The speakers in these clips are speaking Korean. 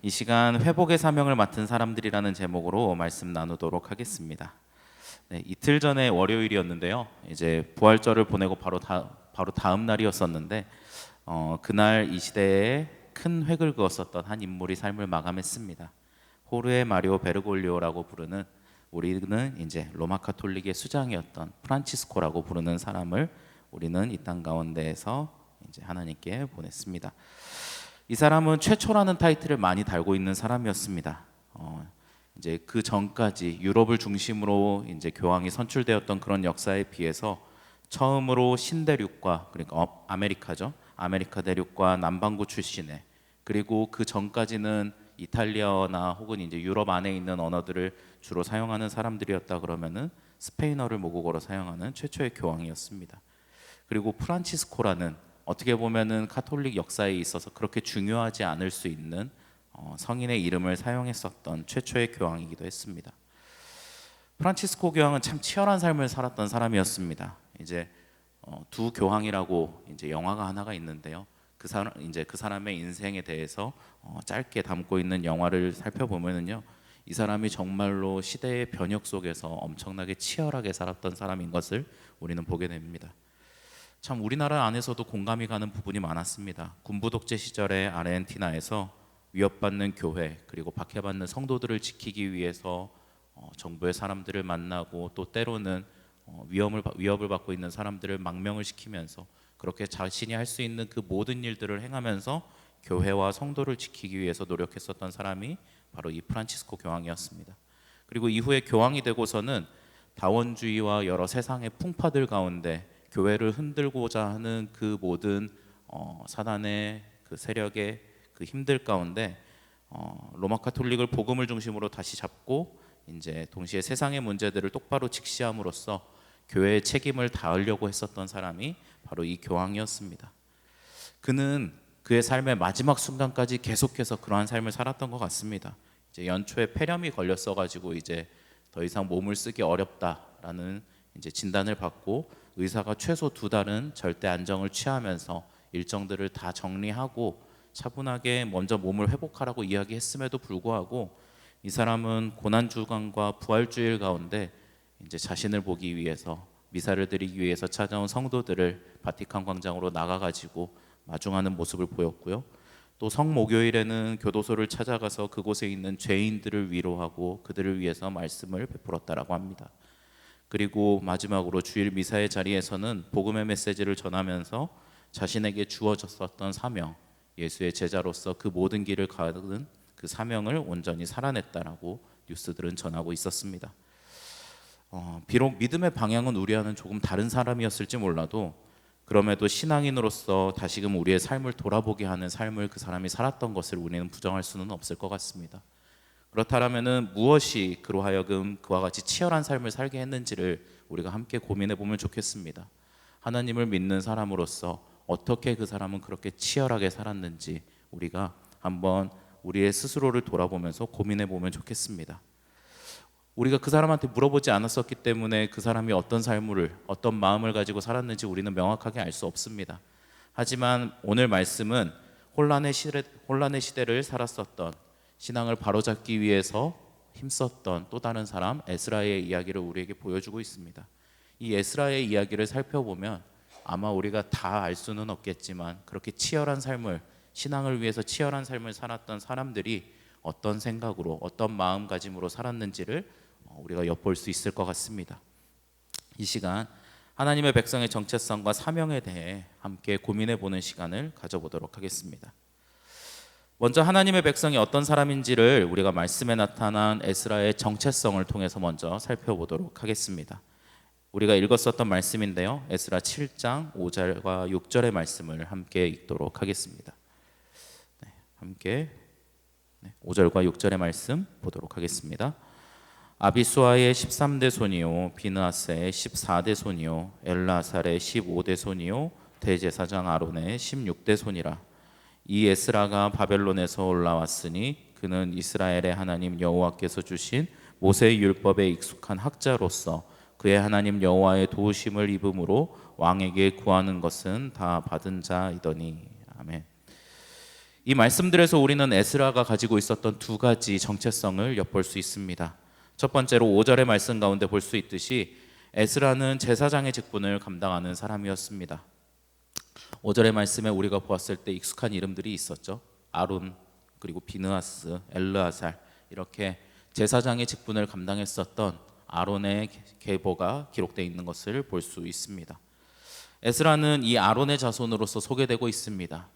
이 시간 회복의 사명을 맡은 사람들이라는 제목으로 말씀 나누도록 하겠습니다. 네, 이틀 전에 월요일이었는데요. 이제 부활절을 보내고 바로 다음 날이었었는데 그날 이 시대에 큰 획을 그었었던 한 인물이 삶을 마감했습니다. 호르헤 마리오 베르골리오라고 부르는, 우리는 이제 로마 카톨릭의 수장이었던 프란치스코라고 부르는 사람을 우리는 이 땅 가운데에서 이제 하나님께 보냈습니다. 이 사람은 최초라는 타이틀을 많이 달고 있는 사람이었습니다. 이제 그 전까지 유럽을 중심으로 이제 교황이 선출되었던 그런 역사에 비해서 처음으로 신대륙과, 그러니까 아메리카죠. 아메리카 대륙과 남반구 출신의, 그리고 그 전까지는 이탈리아나 혹은 이제 유럽 안에 있는 언어들을 주로 사용하는 사람들이었다 그러면은 스페인어를 모국어로 사용하는 최초의 교황이었습니다. 그리고 프란치스코라는, 어떻게 보면은 카톨릭 역사에 있어서 그렇게 중요하지 않을 수 있는 성인의 이름을 사용했었던 최초의 교황이기도 했습니다. 프란치스코 교황은 참 치열한 삶을 살았던 사람이었습니다. 이제 두 교황이라고 이제 영화가 하나가 있는데요. 그 사람의 인생에 대해서 짧게 담고 있는 영화를 살펴보면은요, 이 사람이 정말로 시대의 변혁 속에서 엄청나게 치열하게 살았던 사람인 것을 우리는 보게 됩니다. 참 우리나라 안에서도 공감이 가는 부분이 많았습니다. 군부 독재 시절에 아르헨티나에서 위협받는 교회, 그리고 박해받는 성도들을 지키기 위해서 정부의 사람들을 만나고, 또 때로는 위협을 받고 있는 사람들을 망명을 시키면서 그렇게 자신이 할 수 있는 그 모든 일들을 행하면서 교회와 성도를 지키기 위해서 노력했었던 사람이 바로 이 프란치스코 교황이었습니다. 그리고 이후에 교황이 되고서는 다원주의와 여러 세상의 풍파들 가운데 교회를 흔들고자 하는 그 모든 사단의 그 세력의 그 힘들 가운데 로마 카톨릭을 복음을 중심으로 다시 잡고, 이제 동시에 세상의 문제들을 똑바로 직시함으로써 교회의 책임을 다하려고 했었던 사람이 바로 이 교황이었습니다. 그는 그의 삶의 마지막 순간까지 계속해서 그러한 삶을 살았던 것 같습니다. 이제 연초에 폐렴이 걸렸어 가지고 이제 더 이상 몸을 쓰기 어렵다라는 이제 진단을 받고, 의사가 최소 2달은 절대 안정을 취하면서 일정들을 다 정리하고 차분하게 먼저 몸을 회복하라고 이야기했음에도 불구하고, 이 사람은 고난주간과 부활주일 가운데 이제 자신을 보기 위해서, 미사를 드리기 위해서 찾아온 성도들을 바티칸 광장으로 나가가지고 마중하는 모습을 보였고요. 또 성목요일에는 교도소를 찾아가서 그곳에 있는 죄인들을 위로하고 그들을 위해서 말씀을 베풀었다라고 합니다. 그리고 마지막으로 주일 미사의 자리에서는 복음의 메시지를 전하면서 자신에게 주어졌었던 사명, 예수의 제자로서 그 모든 길을 가는 그 사명을 온전히 살아냈다라고 뉴스들은 전하고 있었습니다. 비록 믿음의 방향은 우리와는 조금 다른 사람이었을지 몰라도, 그럼에도 신앙인으로서 다시금 우리의 삶을 돌아보게 하는 삶을 그 사람이 살았던 것을 우리는 부정할 수는 없을 것 같습니다. 그렇다면은 무엇이 그로 하여금 그와 같이 치열한 삶을 살게 했는지를 우리가 함께 고민해 보면 좋겠습니다. 하나님을 믿는 사람으로서 어떻게 그 사람은 그렇게 치열하게 살았는지 우리가 한번 우리의 스스로를 돌아보면서 고민해 보면 좋겠습니다. 우리가 그 사람한테 물어보지 않았었기 때문에 그 사람이 어떤 삶을, 어떤 마음을 가지고 살았는지 우리는 명확하게 알 수 없습니다. 하지만 오늘 말씀은 혼란의 시대를 살았었던, 신앙을 바로잡기 위해서 힘썼던 또 다른 사람 에스라의 이야기를 우리에게 보여주고 있습니다. 이 에스라의 이야기를 살펴보면 아마 우리가 다 알 수는 없겠지만, 그렇게 치열한 삶을, 신앙을 위해서 치열한 삶을 살았던 사람들이 어떤 생각으로, 어떤 마음가짐으로 살았는지를 우리가 엿볼 수 있을 것 같습니다. 이 시간 하나님의 백성의 정체성과 사명에 대해 함께 고민해 보는 시간을 가져보도록 하겠습니다. 먼저 하나님의 백성이 어떤 사람인지를 우리가 말씀에 나타난 에스라의 정체성을 통해서 먼저 살펴보도록 하겠습니다. 우리가 읽었었던 말씀인데요, 에스라 7장 5절과 6절의 말씀을 함께 읽도록 하겠습니다. 함께 5절과 6절의 말씀 보도록 하겠습니다. 아비수아의 13대 손이요, 비느하스의 14대 손이요, 엘라살의 15대 손이요, 대제사장 아론의 16대 손이라. 이 에스라가 바벨론에서 올라왔으니 그는 이스라엘의 하나님 여호와께서 주신 모세의 율법에 익숙한 학자로서 그의 하나님 여호와의 도우심을 입음으로 왕에게 구하는 것은 다 받은 자이더니. 아멘. 이 말씀들에서 우리는 에스라가 가지고 있었던 두 가지 정체성을 엿볼 수 있습니다. 첫 번째로 5절의 말씀 가운데 볼 수 있듯이 에스라는 제사장의 직분을 감당하는 사람이었습니다. 5절의 말씀에 우리가 보았을 때 익숙한 이름들이 있었죠. 아론, 그리고 비느하스, 엘르아살, 이렇게 제사장의 직분을 감당했었던 아론의 계보가 기록되어 있는 것을 볼 수 있습니다. 에스라는 이 아론의 자손으로서 소개되고 있습니다.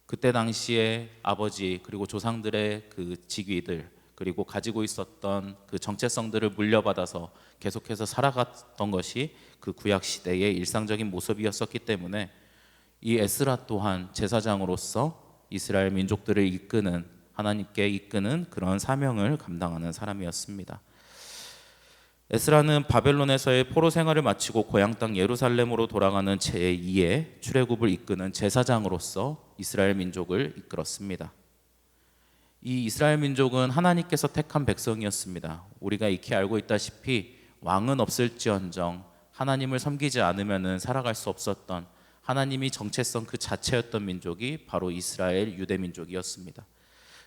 그때 당시에 아버지 그리고 조상들의 그 직위들, 그리고 가지고 있었던 그 정체성들을 물려받아서 계속해서 살아갔던 것이 그 구약 시대의 일상적인 모습이었었기 때문에 이 에스라 또한 제사장으로서 이스라엘 민족들을 이끄는, 하나님께 이끄는 그런 사명을 감당하는 사람이었습니다. 에스라는 바벨론에서의 포로 생활을 마치고 고향 땅 예루살렘으로 돌아가는 제2의 출애굽을 이끄는 제사장으로서 이스라엘 민족을 이끌었습니다. 이 이스라엘 민족은 하나님께서 택한 백성이었습니다. 우리가 익히 알고 있다시피 왕은 없을지언정 하나님을 섬기지 않으면 살아갈 수 없었던, 하나님이 정체성 그 자체였던 민족이 바로 이스라엘 유대 민족이었습니다.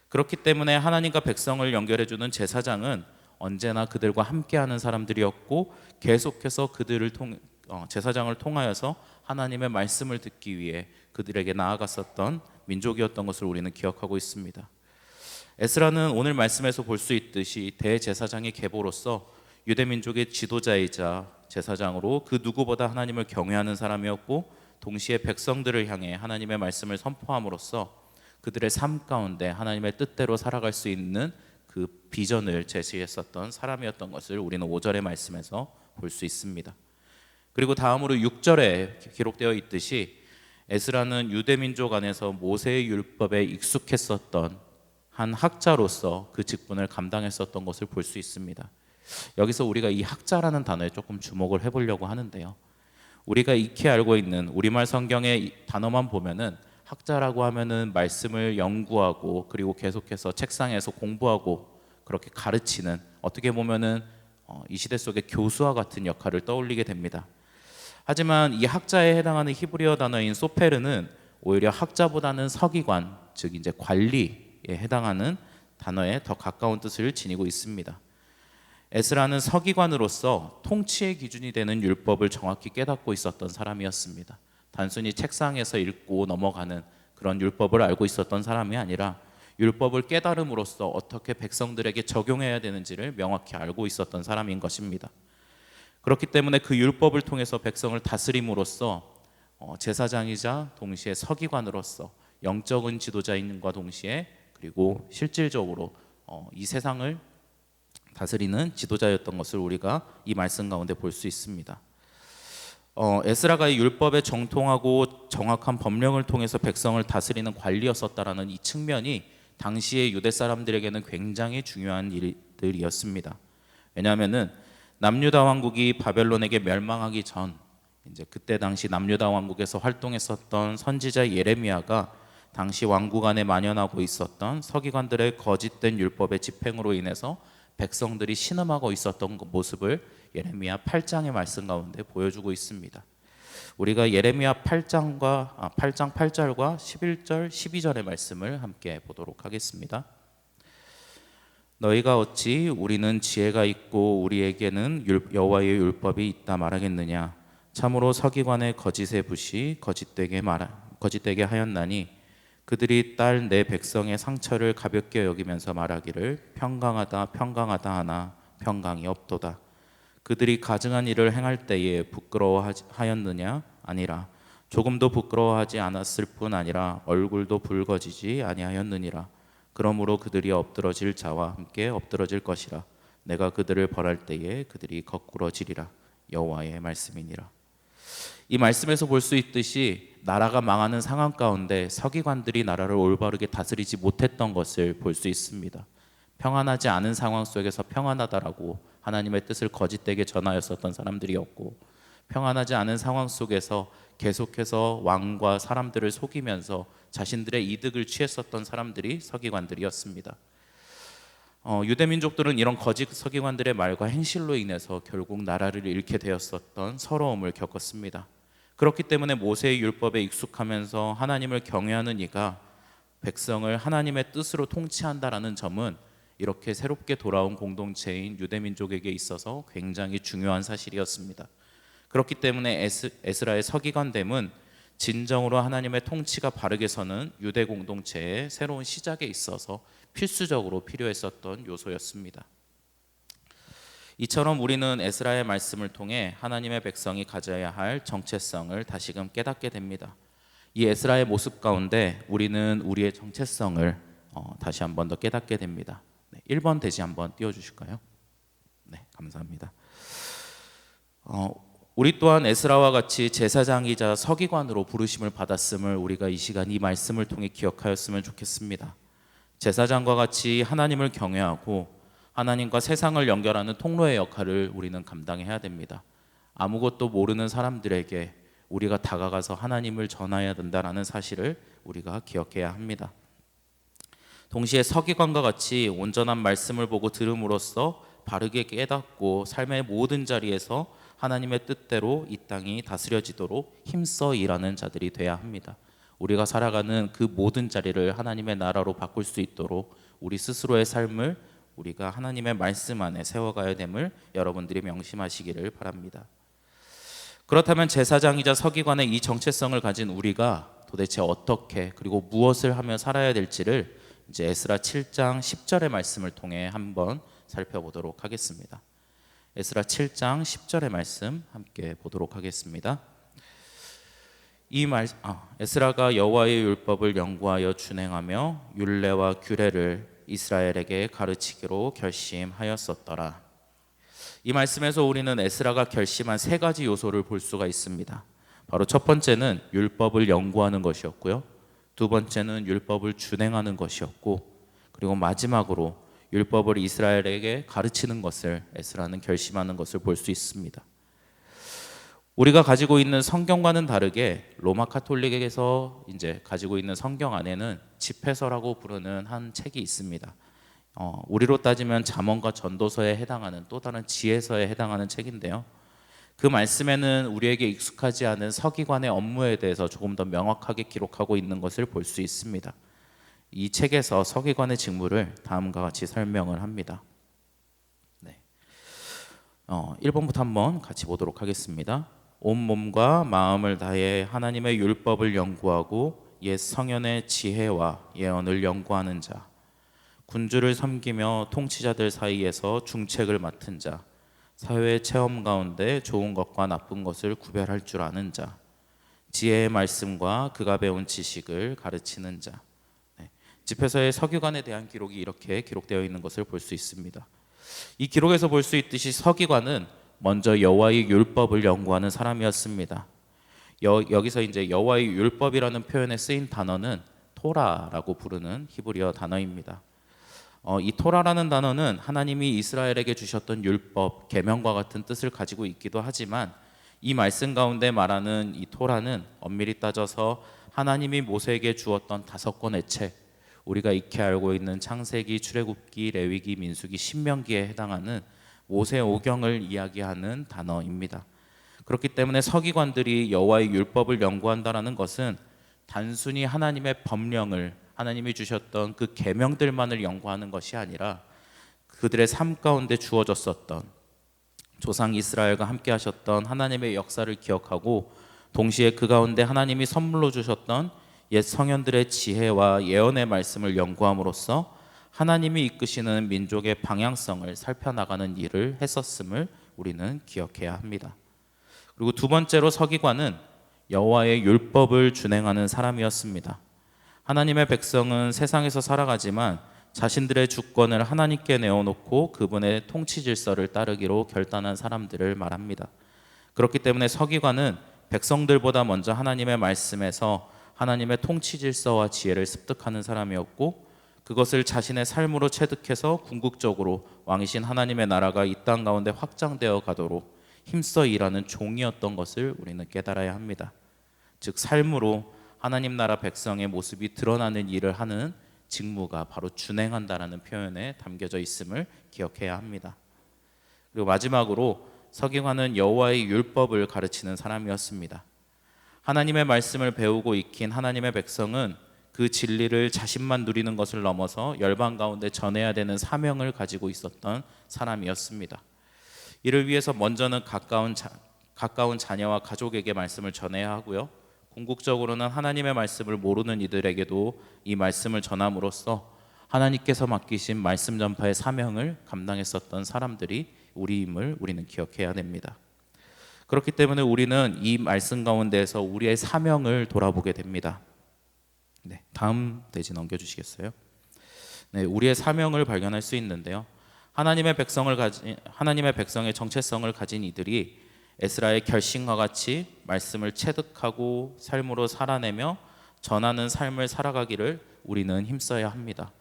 그렇기 때문에 하나님과 백성을 연결해주는 제사장은 언제나 그들과 함께하는 사람들이었고, 계속해서 그들을 제사장을 통하여서 하나님의 말씀을 듣기 위해 그들에게 나아갔었던 민족이었던 것을 우리는 기억하고 있습니다. 에스라는 오늘 말씀에서 볼 수 있듯이 대제사장의 계보로서 유대 민족의 지도자이자 제사장으로 그 누구보다 하나님을 경외하는 사람이었고, 동시에 백성들을 향해 하나님의 말씀을 선포함으로써 그들의 삶 가운데 하나님의 뜻대로 살아갈 수 있는 그 비전을 제시했었던 사람이었던 것을 우리는 5절의 말씀에서 볼 수 있습니다. 그리고 다음으로 6절에 기록되어 있듯이 에스라는 유대 민족 안에서 모세의 율법에 익숙했었던 한 학자로서 그 직분을 감당했었던 것을 볼 수 있습니다. 여기서 우리가 이 학자라는 단어에 조금 주목을 해보려고 하는데요. 우리가 익히 알고 있는 우리말 성경의 단어만 보면은 학자라고 하면은 말씀을 연구하고 그리고 계속해서 책상에서 공부하고 그렇게 가르치는, 어떻게 보면은 이 시대 속의 교수와 같은 역할을 떠올리게 됩니다. 하지만 이 학자에 해당하는 히브리어 단어인 소페르는 오히려 학자보다는 서기관, 즉 이제 관리에 해당하는 단어에 더 가까운 뜻을 지니고 있습니다. 에스라는 서기관으로서 통치의 기준이 되는 율법을 정확히 깨닫고 있었던 사람이었습니다. 단순히 책상에서 읽고 넘어가는 그런 율법을 알고 있었던 사람이 아니라 율법을 깨달음으로써 어떻게 백성들에게 적용해야 되는지를 명확히 알고 있었던 사람인 것입니다. 그렇기 때문에 그 율법을 통해서 백성을 다스림으로써 제사장이자 동시에 서기관으로서 영적인 지도자인과 동시에 그리고 실질적으로 이 세상을 다스리는 지도자였던 것을 우리가 이 말씀 가운데 볼 수 있습니다. 에스라가 이 율법에 정통하고 정확한 법령을 통해서 백성을 다스리는 관리였었다라는 이 측면이 당시의 유대 사람들에게는 굉장히 중요한 일들이었습니다. 왜냐하면은 남유다 왕국이 바벨론에게 멸망하기 전, 이제 그때 당시 남유다 왕국에서 활동했었던 선지자 예레미야가 당시 왕국 안에 만연하고 있었던 서기관들의 거짓된 율법의 집행으로 인해서 백성들이 신음하고 있었던 그 모습을 예레미야 8장의 말씀 가운데 보여주고 있습니다. 우리가 예레미야 8장 8절과 11절, 12절의 말씀을 함께 보도록 하겠습니다. 너희가 어찌 우리는 지혜가 있고 우리에게는 여호와의 율법이 있다 말하겠느냐? 참으로 서기관의 거짓의 붓이 거짓되게 하였나니 그들이 딸 내 백성의 상처를 가볍게 여기면서 말하기를 평강하다 평강하다 하나 평강이 없도다. 그들이 가증한 일을 행할 때에 부끄러워하였느냐? 아니라 조금도 부끄러워하지 않았을 뿐 아니라 얼굴도 붉어지지 아니하였느니라. 그러므로 그들이 엎드러질 자와 함께 엎드러질 것이라. 내가 그들을 벌할 때에 그들이 거꾸러지리라. 여호와의 말씀이니라. 이 말씀에서 볼 수 있듯이 나라가 망하는 상황 가운데 서기관들이 나라를 올바르게 다스리지 못했던 것을 볼 수 있습니다. 평안하지 않은 상황 속에서 평안하다라고 하나님의 뜻을 거짓되게 전하였었던 사람들이었고, 평안하지 않은 상황 속에서 계속해서 왕과 사람들을 속이면서 자신들의 이득을 취했었던 사람들이 서기관들이었습니다. 유대 민족들은 이런 거짓 서기관들의 말과 행실로 인해서 결국 나라를 잃게 되었었던 서러움을 겪었습니다. 그렇기 때문에 모세의 율법에 익숙하면서 하나님을 경외하는 이가 백성을 하나님의 뜻으로 통치한다라는 점은 이렇게 새롭게 돌아온 공동체인 유대민족에게 있어서 굉장히 중요한 사실이었습니다. 그렇기 때문에 에스라의 서기관됨은 진정으로 하나님의 통치가 바르게 서는 유대 공동체의 새로운 시작에 있어서 필수적으로 필요했었던 요소였습니다. 이처럼 우리는 에스라의 말씀을 통해 하나님의 백성이 가져야 할 정체성을 다시금 깨닫게 됩니다. 이 에스라의 모습 가운데 우리는 우리의 정체성을 다시 한 번 더 깨닫게 됩니다. 1번 대지 한번 띄워주실까요? 네, 감사합니다. 우리 또한 에스라와 같이 제사장이자 서기관으로 부르심을 받았음을 우리가 이 시간 이 말씀을 통해 기억하였으면 좋겠습니다. 제사장과 같이 하나님을 경외하고 하나님과 세상을 연결하는 통로의 역할을 우리는 감당해야 됩니다. 아무것도 모르는 사람들에게 우리가 다가가서 하나님을 전해야 된다는 사실을 우리가 기억해야 합니다. 동시에 서기관과 같이 온전한 말씀을 보고 들음으로써 바르게 깨닫고 삶의 모든 자리에서 하나님의 뜻대로 이 땅이 다스려지도록 힘써 일하는 자들이 돼야 합니다. 우리가 살아가는 그 모든 자리를 하나님의 나라로 바꿀 수 있도록 우리 스스로의 삶을 우리가 하나님의 말씀 안에 세워가야 됨을 여러분들이 명심하시기를 바랍니다. 그렇다면 제사장이자 서기관의 이 정체성을 가진 우리가 도대체 어떻게 그리고 무엇을 하며 살아야 될지를 이제 에스라 7장 10절의 말씀을 통해 한번 살펴보도록 하겠습니다. 에스라 7장 10절의 말씀 함께 보도록 하겠습니다. 에스라가 여호와의 율법을 연구하여 준행하며 율례와 규례를 이스라엘에게 가르치기로 결심하였었더라. 이 말씀에서 우리는 에스라가 결심한 세 가지 요소를 볼 수가 있습니다. 바로 첫 번째는 율법을 연구하는 것이었고요. 두 번째는 율법을 준행하는 것이었고, 그리고 마지막으로 율법을 이스라엘에게 가르치는 것을 에스라는 결심하는 것을 볼 수 있습니다. 우리가 가지고 있는 성경과는 다르게 로마 카톨릭에서 이제 가지고 있는 성경 안에는 집회서라고 부르는 한 책이 있습니다. 우리로 따지면 잠언과 전도서에 해당하는 또 다른 지혜서에 해당하는 책인데요. 그 말씀에는 우리에게 익숙하지 않은 서기관의 업무에 대해서 조금 더 명확하게 기록하고 있는 것을 볼 수 있습니다. 이 책에서 서기관의 직무를 다음과 같이 설명을 합니다. 1번부터 한번 같이 보도록 하겠습니다. 온 몸과 마음을 다해 하나님의 율법을 연구하고 옛 성현의 지혜와 예언을 연구하는 자, 군주를 섬기며 통치자들 사이에서 중책을 맡은 자, 사회의 체험 가운데 좋은 것과 나쁜 것을 구별할 줄 아는 자, 지혜의 말씀과 그가 배운 지식을 가르치는 자. 집회서의 서기관에 대한 기록이 이렇게 기록되어 있는 것을 볼 수 있습니다. 이 기록에서 볼 수 있듯이 서기관은 먼저 여호와의 율법을 연구하는 사람이었습니다. 여기서 이제 여호와의 율법이라는 표현에 쓰인 단어는 토라라고 부르는 히브리어 단어입니다. 이 토라라는 단어는 하나님이 이스라엘에게 주셨던 율법, 계명과 같은 뜻을 가지고 있기도 하지만 이 말씀 가운데 말하는 이 토라는 엄밀히 따져서 하나님이 모세에게 주었던 5권의 책, 우리가 익히 알고 있는 창세기, 출애굽기, 레위기, 민수기, 신명기에 해당하는 모세 오경을 이야기하는 단어입니다. 그렇기 때문에 서기관들이 여호와의 율법을 연구한다라는 것은 단순히 하나님의 법령을, 하나님이 주셨던 그 계명들만을 연구하는 것이 아니라 그들의 삶 가운데 주어졌었던 조상 이스라엘과 함께 하셨던 하나님의 역사를 기억하고, 동시에 그 가운데 하나님이 선물로 주셨던 옛 성현들의 지혜와 예언의 말씀을 연구함으로써 하나님이 이끄시는 민족의 방향성을 살펴나가는 일을 했었음을 우리는 기억해야 합니다. 그리고 두 번째로 서기관은 여호와의 율법을 준행하는 사람이었습니다. 하나님의 백성은 세상에서 살아가지만 자신들의 주권을 하나님께 내어놓고 그분의 통치 질서를 따르기로 결단한 사람들을 말합니다. 그렇기 때문에 서기관은 백성들보다 먼저 하나님의 말씀에서 하나님의 통치 질서와 지혜를 습득하는 사람이었고, 그것을 자신의 삶으로 체득해서 궁극적으로 왕이신 하나님의 나라가 이 땅 가운데 확장되어 가도록 힘써 일하는 종이었던 것을 우리는 깨달아야 합니다. 즉 삶으로 하나님 나라 백성의 모습이 드러나는 일을 하는 직무가 바로 준행한다라는 표현에 담겨져 있음을 기억해야 합니다. 그리고 마지막으로 서기관은 여호와의 율법을 가르치는 사람이었습니다. 하나님의 말씀을 배우고 익힌 하나님의 백성은 그 진리를 자신만 누리는 것을 넘어서 열방 가운데 전해야 되는 사명을 가지고 있었던 사람이었습니다. 이를 위해서 먼저는 가까운 자녀와 가족에게 말씀을 전해야 하고요. 궁극적으로는 하나님의 말씀을 모르는 이들에게도 이 말씀을 전함으로써 하나님께서 맡기신 말씀 전파의 사명을 감당했었던 사람들이 우리임을 우리는 기억해야 됩니다. 그렇기 때문에 우리는 이 말씀 가운데에서 우리의 사명을 돌아보게 됩니다. 네, 다음 대지 넘겨주시겠어요? 네, 우리의 사명을 발견할 수 있는데요. 하나님의 백성의 정체성을 가진 이들이 에스라의 결심과 같이 말씀을 체득하고 삶으로 살아내며 전하는 삶을 살아가기를 우리는 힘써야 합니다.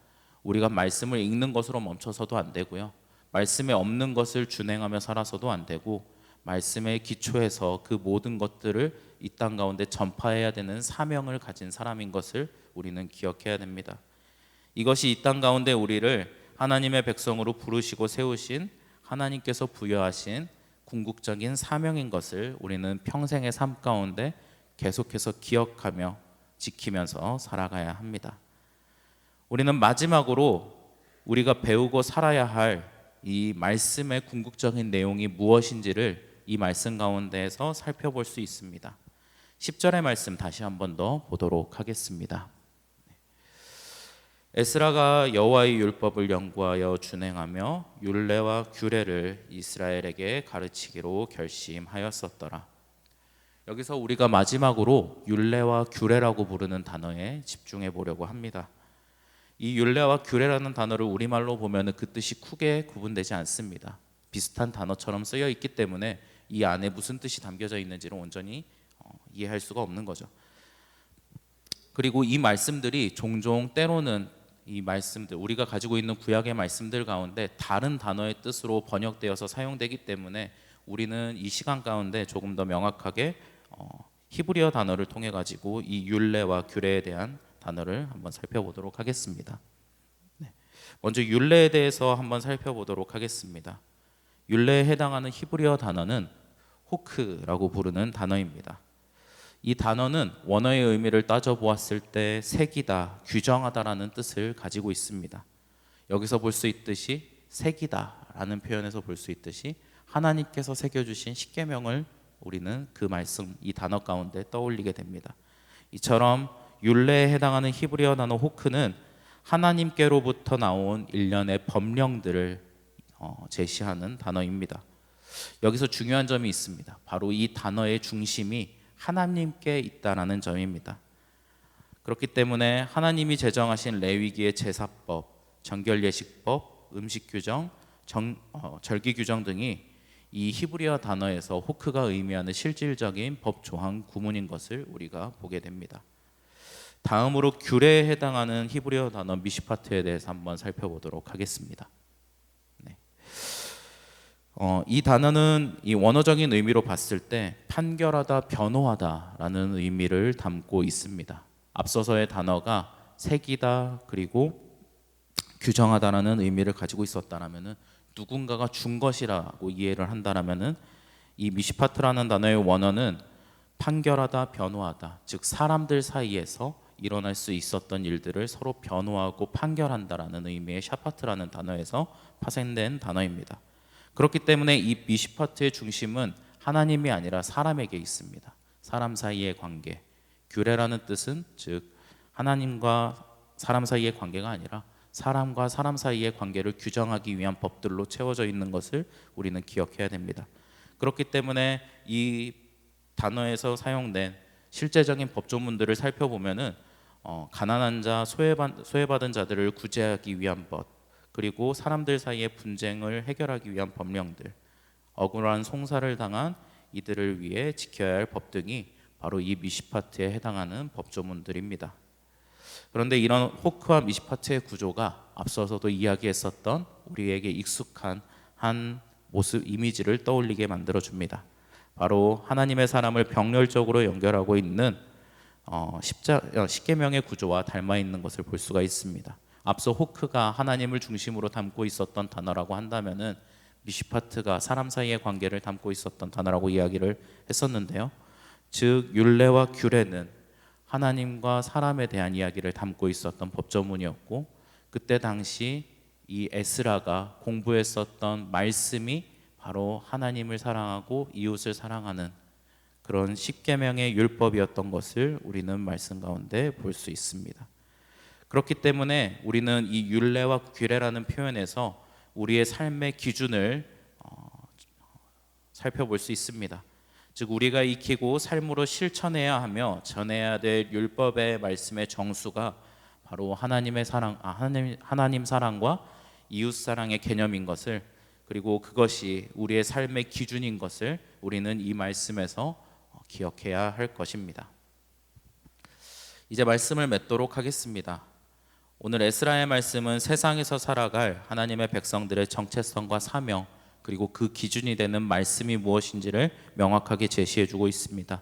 우리가 말씀을 읽는 것으로 멈춰서도 안 되고요. 말씀에 없는 것을 준행하며 살아서도 안 되고, 말씀의 기초에서 그 모든 것들을 이 땅 가운데 전파해야 되는 사명을 가진 사람인 것을 우리는 기억해야 됩니다. 이것이 이 땅 가운데 우리를 하나님의 백성으로 부르시고 세우신 하나님께서 부여하신 궁극적인 사명인 것을 우리는 평생의 삶 가운데 계속해서 기억하며 지키면서 살아가야 합니다. 우리는 마지막으로 우리가 배우고 살아야 할 이 말씀의 궁극적인 내용이 무엇인지를 이 말씀 가운데에서 살펴볼 수 있습니다. 10절의 말씀 다시 한 번 더 보도록 하겠습니다. 에스라가 여호와의 율법을 연구하여 준행하며 율례와 규례를 이스라엘에게 가르치기로 결심하였었더라. 여기서 우리가 마지막으로 율례와 규례라고 부르는 단어에 집중해 보려고 합니다. 이 율례와 규례라는 단어를 우리말로 보면 그 뜻이 크게 구분되지 않습니다. 비슷한 단어처럼 쓰여 있기 때문에 이 안에 무슨 뜻이 담겨져 있는지를 온전히 이해할 수가 없는 거죠. 그리고 이 말씀들이 종종 때로는 이 말씀들, 우리가 가지고 있는 구약의 말씀들 가운데 다른 단어의 뜻으로 번역되어서 사용되기 때문에 우리는 이 시간 가운데 조금 더 명확하게 히브리어 단어를 통해 가지고 이 율례와 규례에 대한 단어를 한번 살펴보도록 하겠습니다. 먼저 율례에 대해서 한번 살펴보도록 하겠습니다. 율례에 해당하는 히브리어 단어는 호크라고 부르는 단어입니다. 이 단어는 원어의 의미를 따져보았을 때 새기다, 규정하다라는 뜻을 가지고 있습니다. 여기서 볼 수 있듯이 새기다라는 표현에서 볼 수 있듯이 하나님께서 새겨주신 십계명을 우리는 그 말씀, 이 단어 가운데 떠올리게 됩니다. 이처럼 율례에 해당하는 히브리어 단어 호크는 하나님께로부터 나온 일련의 법령들을 제시하는 단어입니다. 여기서 중요한 점이 있습니다. 바로 이 단어의 중심이 하나님께 있다라는 점입니다. 그렇기 때문에 하나님이 제정하신 레위기의 제사법, 정결예식법, 음식규정, 절기규정 등이 이 히브리어 단어에서 호크가 의미하는 실질적인 법 조항 구문인 것을 우리가 보게 됩니다. 다음으로 규례에 해당하는 히브리어 단어 미시파트에 대해서 한번 살펴보도록 하겠습니다. 이 단어는 이 원어적인 의미로 봤을 때 판결하다, 변호하다라는 의미를 담고 있습니다. 앞서서의 단어가 새기다 그리고 규정하다라는 의미를 가지고 있었다라면은 누군가가 준 것이라고 이해를 한다라면은 이 미시파트라는 단어의 원어는 판결하다, 변호하다, 즉 사람들 사이에서 일어날 수 있었던 일들을 서로 변호하고 판결한다라는 의미의 샤파트라는 단어에서 파생된 단어입니다. 그렇기 때문에 이 미시파트의 중심은 하나님이 아니라 사람에게 있습니다. 사람 사이의 관계. 규례라는 뜻은 즉 하나님과 사람 사이의 관계가 아니라 사람과 사람 사이의 관계를 규정하기 위한 법들로 채워져 있는 것을 우리는 기억해야 됩니다. 그렇기 때문에 이 단어에서 사용된 실제적인 법조문들을 살펴보면은 가난한 자, 소외받은 자들을 구제하기 위한 법, 그리고 사람들 사이의 분쟁을 해결하기 위한 법령들, 억울한 송사를 당한 이들을 위해 지켜야 할 법 등이 바로 이 미시파트에 해당하는 법조문들입니다. 그런데 이런 호크와 미시파트의 구조가 앞서서도 이야기했었던 우리에게 익숙한 한 모습, 이미지를 떠올리게 만들어줍니다. 바로 하나님의 사람을 병렬적으로 연결하고 있는 십계명의 구조와 닮아 있는 것을 볼 수가 있습니다. 앞서 호크가 하나님을 중심으로 담고 있었던 단어라고 한다면은 미시파트가 사람 사이의 관계를 담고 있었던 단어라고 이야기를 했었는데요. 즉 율례와 규례는 하나님과 사람에 대한 이야기를 담고 있었던 법조문이었고, 그때 당시 이 에스라가 공부했었던 말씀이 바로 하나님을 사랑하고 이웃을 사랑하는 그런 십계명의 율법이었던 것을 우리는 말씀 가운데 볼 수 있습니다. 그렇기 때문에 우리는 이 율례와 규례라는 표현에서 우리의 삶의 기준을 살펴볼 수 있습니다. 즉 우리가 익히고 삶으로 실천해야 하며 전해야 될 율법의 말씀의 정수가 바로 하나님 사랑과 이웃 사랑의 개념인 것을, 그리고 그것이 우리의 삶의 기준인 것을 우리는 이 말씀에서 기억해야 할 것입니다. 이제 말씀을 맺도록 하겠습니다. 오늘 에스라의 말씀은 세상에서 살아갈 하나님의 백성들의 정체성과 사명, 그리고 그 기준이 되는 말씀이 무엇인지를 명확하게 제시해주고 있습니다.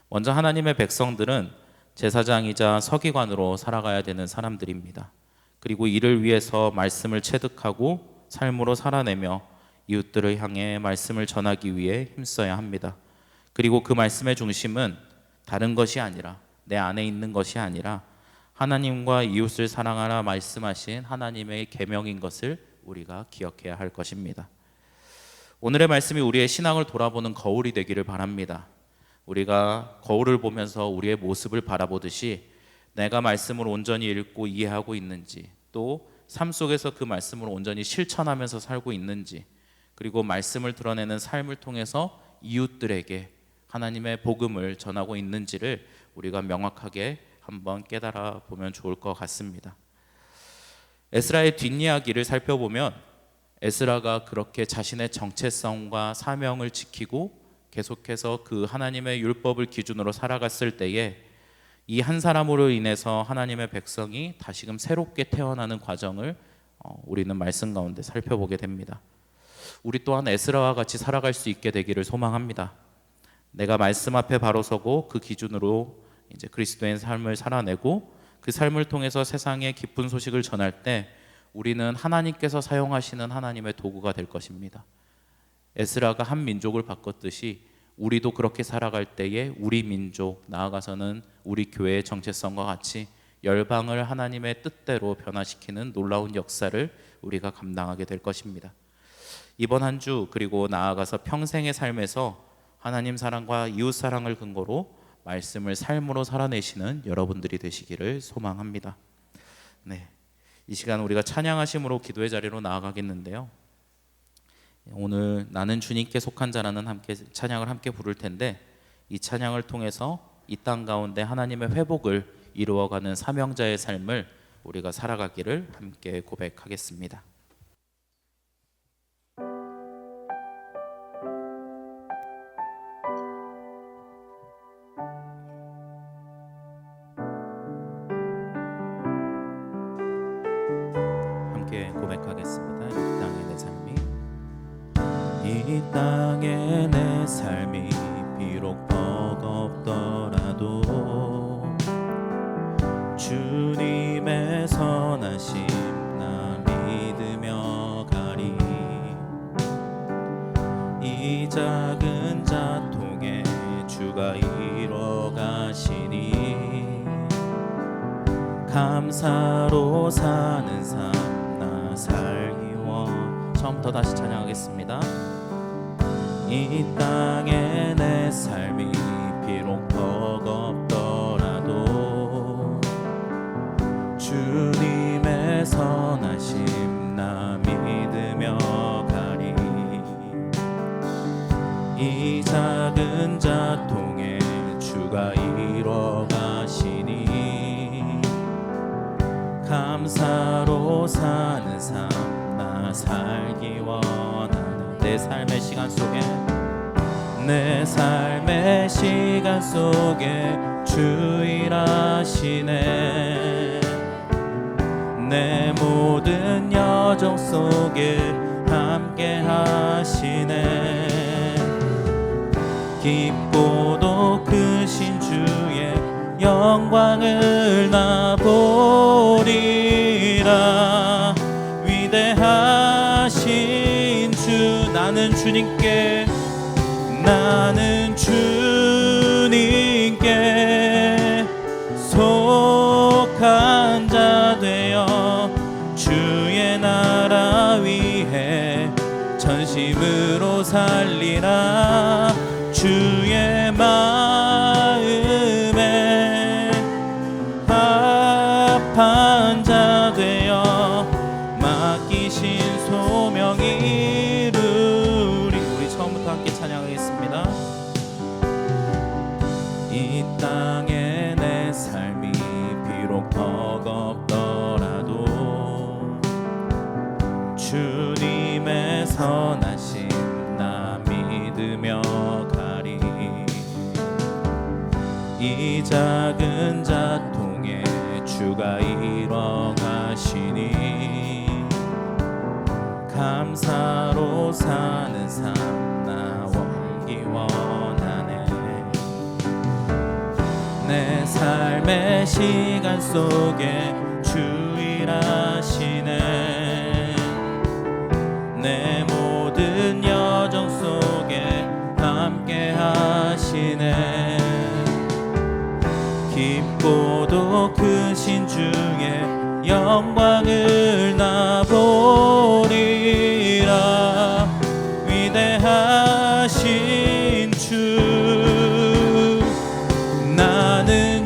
먼저 하나님의 백성들은 제사장이자 서기관으로 살아가야 되는 사람들입니다. 그리고 이를 위해서 말씀을 체득하고 삶으로 살아내며 이웃들을 향해 말씀을 전하기 위해 힘써야 합니다. 그리고 그 말씀의 중심은 다른 것이 아니라, 내 안에 있는 것이 아니라 하나님과 이웃을 사랑하라 말씀하신 하나님의 계명인 것을 우리가 기억해야 할 것입니다. 오늘의 말씀이 우리의 신앙을 돌아보는 거울이 되기를 바랍니다. 우리가 거울을 보면서 우리의 모습을 바라보듯이 내가 말씀을 온전히 읽고 이해하고 있는지, 또 삶 속에서 그 말씀을 온전히 실천하면서 살고 있는지, 그리고 말씀을 드러내는 삶을 통해서 이웃들에게 하나님의 복음을 전하고 있는지를 우리가 명확하게 한번 깨달아 보면 좋을 것 같습니다. 에스라의 뒷이야기를 살펴보면 에스라가 그렇게 자신의 정체성과 사명을 지키고 계속해서 그 하나님의 율법을 기준으로 살아갔을 때에 이 한 사람으로 인해서 하나님의 백성이 다시금 새롭게 태어나는 과정을 우리는 말씀 가운데 살펴보게 됩니다. 우리 또한 에스라와 같이 살아갈 수 있게 되기를 소망합니다. 내가 말씀 앞에 바로 서고 그 기준으로 이제 그리스도의 삶을 살아내고 그 삶을 통해서 세상에 기쁜 소식을 전할 때 우리는 하나님께서 사용하시는 하나님의 도구가 될 것입니다. 에스라가 한 민족을 바꿨듯이 우리도 그렇게 살아갈 때에 우리 민족, 나아가서는 우리 교회의 정체성과 같이 열방을 하나님의 뜻대로 변화시키는 놀라운 역사를 우리가 감당하게 될 것입니다. 이번 한 주 그리고 나아가서 평생의 삶에서 하나님 사랑과 이웃 사랑을 근거로 말씀을 삶으로 살아내시는 여러분들이 되시기를 소망합니다. 네, 이 시간 우리가 찬양하심으로 기도의 자리로 나아가겠는데요. 오늘 나는 주님께 속한 자라는 찬양을 함께 부를 텐데, 이 찬양을 통해서 이 땅 가운데 하나님의 회복을 이루어가는 사명자의 삶을 우리가 살아가기를 함께 고백하겠습니다. 함께 고백하겠습니다. 이 땅에 내 삶이 비록 버겁더라도 주님의 선하심 나 믿으며 가리. 이 작은 자통에 주가 이뤄가시니 감사로 사는 삶 나 살기워. 처음부터 다시 찬양하겠습니다. 이 땅에 내 삶이 비록 버겁더라도 주님의 선하심 나 믿으며 가리. 이 작은 자통에 주가 이뤄가시니 감사로 사는 삶 나 살기 원하는. 내 삶의 시간 속에 주 일하시네. 내 모든 여정 속에 함께 하시네. 깊고도 크신 주의 영광을 나 보리라. 위대하신 주, 나는 주님께 나라 위해 전심으로 살리라. 주의 마음에 합한 자 되어 맡기신 소명 이루리. 우리 처음부터 함께 찬양하겠습니다. 이 땅에 내 삶이 비록 버겁더라도 주님의 선하심 나 믿으며 가리. 이 작은 자통에 주가 이뤄가시니 감사로 사는 삶 나 원기 원하네. 내 삶의 시간 속에 주 일하시네. 내 모든 여정 속에 함께 하시네. 깊고도 크신 주의 영광을 나 보리라. 위대하신 주 나는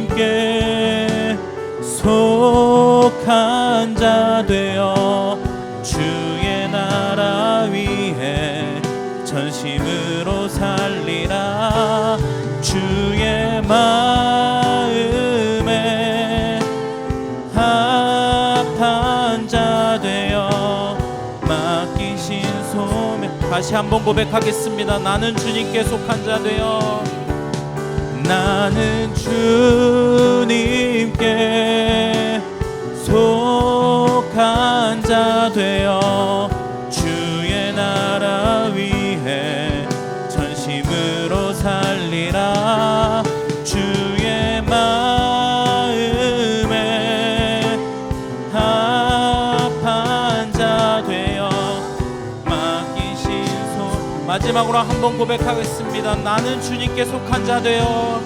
주님께 속한 자 되어 주의 나라 위해 전심으로 살리라. 주의 마음에 합한 자 되어 맡기신 소명. 다시 한번 고백하겠습니다. 나는 주님께 속한 자 되어, 나는 주님께 속한 자 되어 주의 나라 위해 전심으로 살리라. 주의 마음에 합한 자 되어 맡기신 손. 마지막으로 한번 고백하겠습니다. 나는 주님께 속한 자 되어,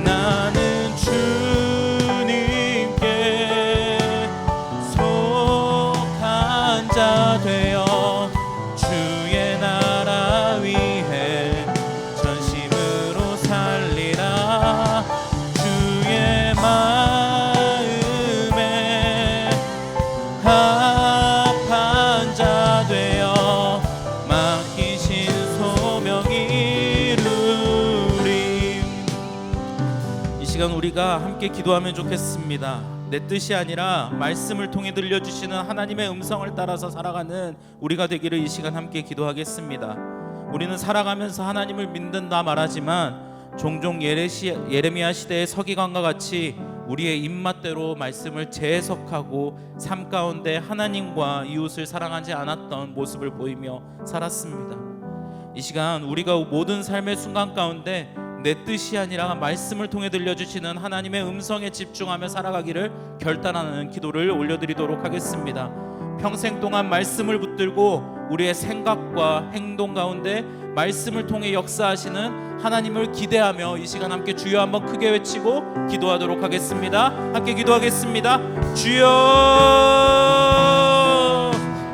나는 주님께 속한 자 되어 주의 나라 위해 전심으로 살리라. 주의 마음에 합한 자 되어 맡기신 소명 이루리. 이 시간 우리가 함께 기도하면 좋겠습니다. 내 뜻이 아니라 말씀을 통해 들려주시는 하나님의 음성을 따라서 살아가는 우리가 되기를 이 시간 함께 기도하겠습니다. 우리는 살아가면서 하나님을 믿는다 말하지만 종종 예레미야 시대의 서기관과 같이 우리의 입맛대로 말씀을 재해석하고 삶 가운데 하나님과 이웃을 사랑하지 않았던 모습을 보이며 살았습니다. 이 시간 우리가 모든 삶의 순간 가운데 내 뜻이 아니라 말씀을 통해 들려주시는 하나님의 음성에 집중하며 살아가기를 결단하는 기도를 올려드리도록 하겠습니다. 평생 동안 말씀을 붙들고 우리의 생각과 행동 가운데 말씀을 통해 역사하시는 하나님을 기대하며 이 시간 함께 주여 한번 크게 외치고 기도하도록 하겠습니다. 함께 기도하겠습니다. 주여.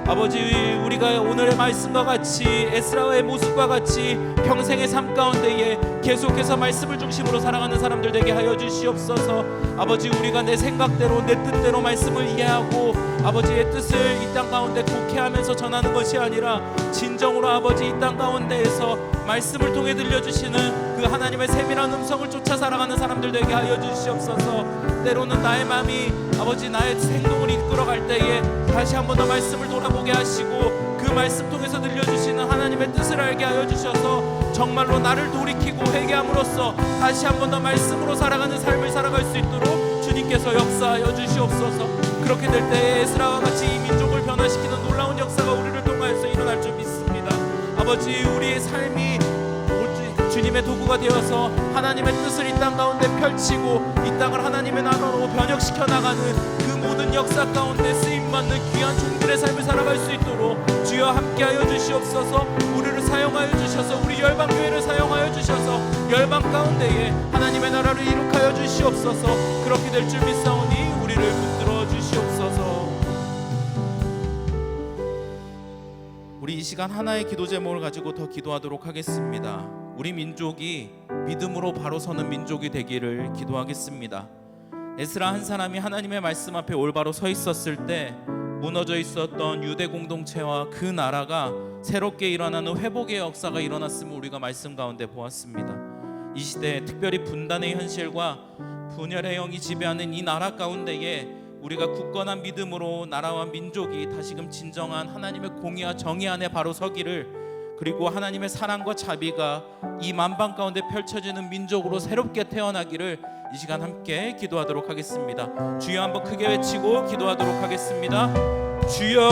아버지, 우리가 오늘의 말씀과 같이 에스라의 모습과 같이 평생의 삶 가운데에 계속해서 말씀을 중심으로 살아가는 사람들 되게 하여 주시옵소서. 아버지, 우리가 내 생각대로 내 뜻대로 말씀을 이해하고 아버지의 뜻을 이 땅 가운데 곡해하면서 전하는 것이 아니라 진정으로 아버지 이 땅 가운데에서 말씀을 통해 들려주시는 그 하나님의 세밀한 음성을 쫓아 살아가는 사람들 되게 하여 주시옵소서. 때로는 나의 마음이 아버지 나의 행동을 이끌어갈 때에 다시 한 번 더 말씀을 돌아보게 하시고 그 말씀 통해서 들려주시는 하나님의 뜻을 알게 하여 주셔서 정말로 나를 돌이키고 회개함으로써 다시 한 번 더 말씀으로 살아가는 삶을 살아갈 수 있도록 주님께서 역사하여 주시옵소서. 그렇게 될 때에 에스라와 같이 이 민족을 변화시키는 놀라운 역사가 우리를 통하여서 일어날 줄 믿습니다. 아버지, 우리의 삶이 주님의 도구가 되어서 하나님의 뜻을 이 땅 가운데 펼치고 이 땅을 하나님의 나라로 변혁시켜 나가는 그 모든 역사 가운데 쓰임받는 귀한 종들의 삶을 살아갈 수 있도록 주여 함께하여 주시옵소서. 우리를 사용하여 주셔서 우리 열방교회를 사용하여 주셔서 열방 가운데에 하나님의 나라를 이룩하여 주시옵소서. 그렇게 될 줄 믿사오니 우리를 붙들어 주시옵소서. 우리 이 시간 하나의 기도 제목을 가지고 더 기도하도록 하겠습니다. 우리 민족이 믿음으로 바로 서는 민족이 되기를 기도하겠습니다. 에스라 한 사람이 하나님의 말씀 앞에 올바로 서 있었을 때 무너져 있었던 유대 공동체와 그 나라가 새롭게 일어나는 회복의 역사가 일어났음을 우리가 말씀 가운데 보았습니다. 이 시대에 특별히 분단의 현실과 분열의 영이 지배하는 이 나라 가운데에 우리가 굳건한 믿음으로 나라와 민족이 다시금 진정한 하나님의 공의와 정의 안에 바로 서기를, 그리고 하나님의 사랑과 자비가 이 만방 가운데 펼쳐지는 민족으로 새롭게 태어나기를 이 시간 함께 기도하도록 하겠습니다. 주여 한번 크게 외치고 기도하도록 하겠습니다. 주여,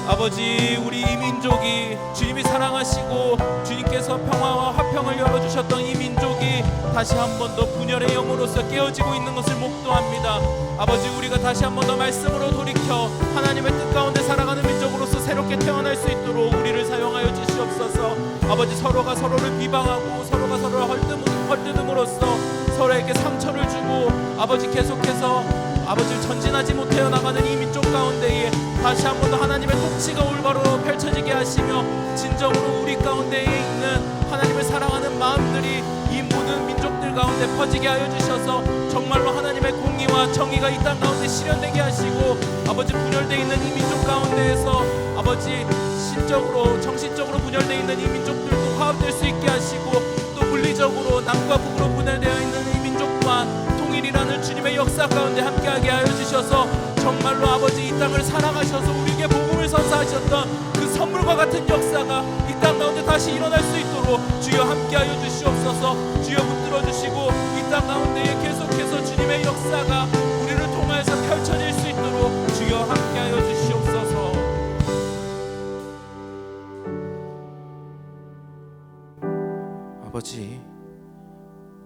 아버지, 우리 이 민족이 주님이 사랑하시고 주님께서 평화와 화평을 열어주셨던 이 민족이 다시 한 번 더 분열의 영으로서 깨어지고 있는 것을 목도합니다. 아버지, 우리가 다시 한 번 더 말씀으로 돌이켜 하나님의 뜻 가운데 살아가는 민족으로서 새롭게 태어날 수 있도록 우리를 사용하여 주시옵소서. 아버지, 서로가 서로를 비방하고 서로가 서로를 헐뜯음으로써 서로에게 상처를 주고 아버지 계속해서 아버지 전진하지 못해 나가는 이 민족 가운데에 다시 한 번 더 하나님의 통치가 올바로 펼쳐지게 하시며 진정으로 우리 가운데에 있는 하나님을 사랑하는 마음들이 이 모든 민족들 가운데 퍼지게 하여 주셔서 정말로 하나님의 공의와 정의가 이 땅 가운데 실현되게 하시고 아버지, 분열되어 있는 이 민족 가운데에서 아버지 신적으로 정신적으로 분열되어 있는 이 민족들도 화합될 수 있게 하시고 또 물리적으로 남과 북으로 분열되어 있는 이 민족 또한 통일이라는 주님의 역사 가운데 함께하게 하여 주셔서 정말로 아버지 이 땅을 사랑하셔서 우리에게 복음을 선사하셨던 그 선물과 같은 역사가 이 땅 가운데 다시 일어날 수 있도록 주여 함께하여 주시옵소서. 주여 붙들어 주시고 이 땅 가운데에 계속해서 주님의 역사가 우리를 통하여서 펼쳐질 수 있도록 주여 함께하여 주시옵소서. 아버지,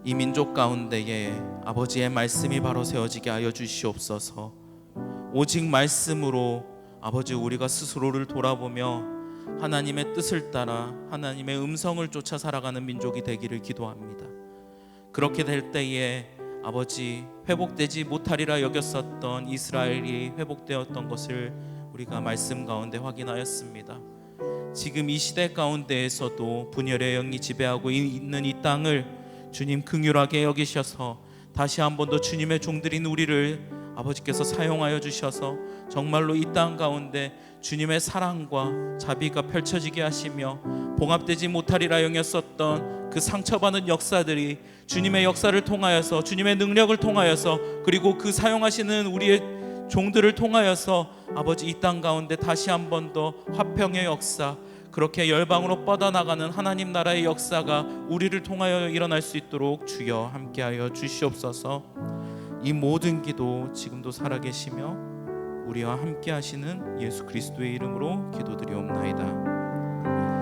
이 민족 가운데에 아버지의 말씀이 바로 세워지게 하여 주시옵소서. 오직 말씀으로 아버지 우리가 스스로를 돌아보며 하나님의 뜻을 따라 하나님의 음성을 쫓아 살아가는 민족이 되기를 기도합니다. 그렇게 될 때에 아버지 회복되지 못하리라 여겼었던 이스라엘이 회복되었던 것을 우리가 말씀 가운데 확인하였습니다. 지금 이 시대 가운데에서도 분열의 영이 지배하고 있는 이 땅을 주님 긍휼하게 여기셔서 다시 한 번 더 주님의 종들인 우리를 아버지께서 사용하여 주셔서 정말로 이 땅 가운데 주님의 사랑과 자비가 펼쳐지게 하시며 봉합되지 못하리라 영했었던 그 상처받은 역사들이 주님의 역사를 통하여서 주님의 능력을 통하여서 그리고 그 사용하시는 우리의 종들을 통하여서 아버지 이 땅 가운데 다시 한 번 더 화평의 역사, 그렇게 열방으로 뻗어나가는 하나님 나라의 역사가 우리를 통하여 일어날 수 있도록 주여 함께하여 주시옵소서. 이 모든 기도 지금도 살아계시며 우리와 함께하시는 예수 그리스도의 이름으로 기도드리옵나이다.